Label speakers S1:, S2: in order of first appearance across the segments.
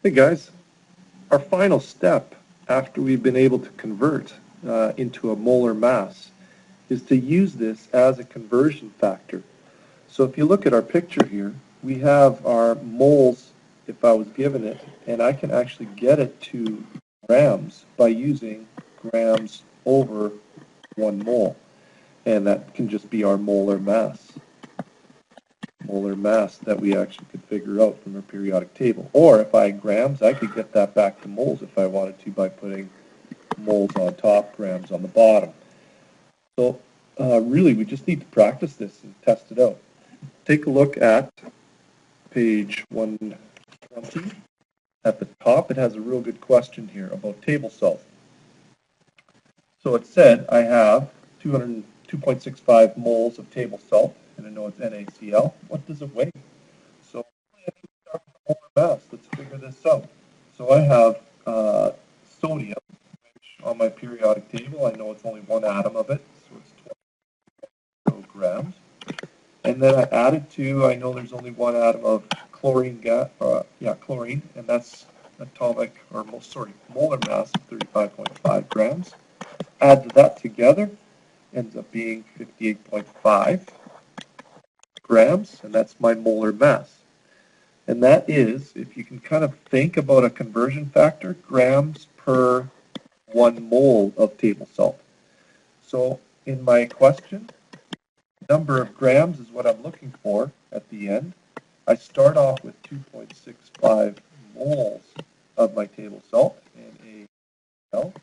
S1: Hey guys, our final step after we've been able to convert into a molar mass is to use this as a conversion factor. So if you look at our picture here, we have our moles if I was given it, and I can actually get it to grams by using grams over 1 mole, and that can just be our molar mass that we actually could figure out from our periodic table. Or if I had grams, I could get that back to moles if I wanted to by putting moles on top, grams on the bottom. So really, we just need to practice this and test it out. Take a look at page 120. At the top, it has a real good question here about table salt. So it said I have 202.65 moles of table salt, and I know it's NaCl. What does it weigh? So molar mass. Let's figure this out. So I have sodium, which on my periodic table, I know it's only one atom of it, so it's 20 grams. And then I added to, I know there's only one atom of chlorine gas, chlorine, and that's molar mass of 35.5 grams. Add that together, ends up being 58.5 grams, and that's my molar mass. And that is, if you can kind of think about a conversion factor, grams per 1 mole of table salt. So in my question, number of grams is what I'm looking for at the end. I start off with 2.65 moles of my table salt, NaCl,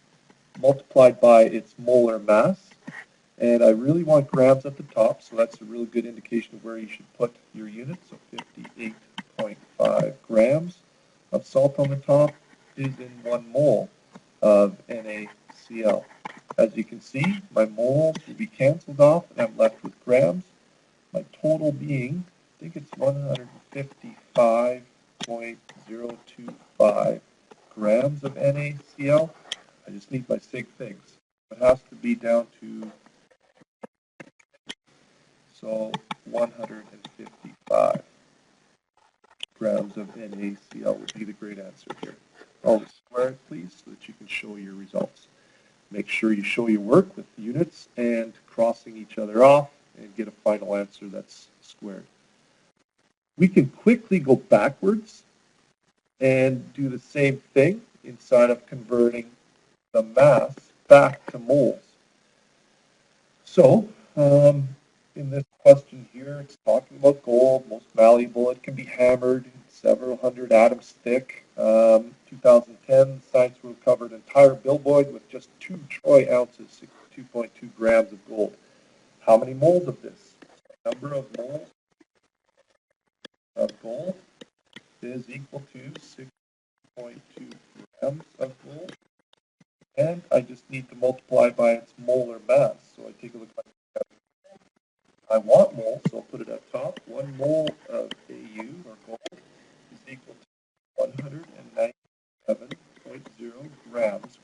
S1: multiplied by its molar mass. And I really want grams at the top, so that's a really good indication of where you should put your units. So 58.5 grams of salt on the top is in 1 mole of NaCl. As you can see, my moles will be canceled off, and I'm left with grams. My total being, I think it's 155.025 grams of NaCl. I just need my sig figs. It has to be down to, so 155 grams of NaCl would be the great answer here. Always square it, please, so that you can show your results. Make sure you show your work with units and crossing each other off and get a final answer that's squared. We can quickly go backwards and do the same thing inside of converting the mass back to moles. So, in this question here, it's talking about gold, most malleable. It can be hammered, several hundred atoms thick. 2010, science group covered entire billboard with just 2 troy ounces, 62.2 grams of gold. How many moles of this? The number of moles of gold is equal to 6.2 grams of gold. And I just need to multiply by its molar mass. So I take a look at my, I want moles, so I'll put it at top. 1 mole of Au, or gold, is equal to 197.0 grams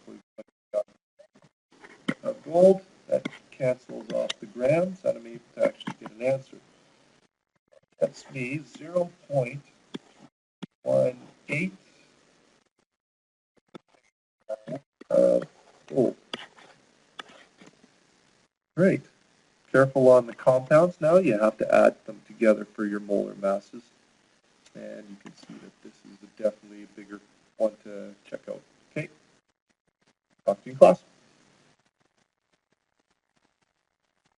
S1: of gold. That cancels off the grams, and I'm able to actually get an answer. That's me 0.18 of gold. Great. Careful on the compounds now. You have to add them together for your molar masses. And you can see that this is definitely a bigger one to check out. Okay. Talk to you in class.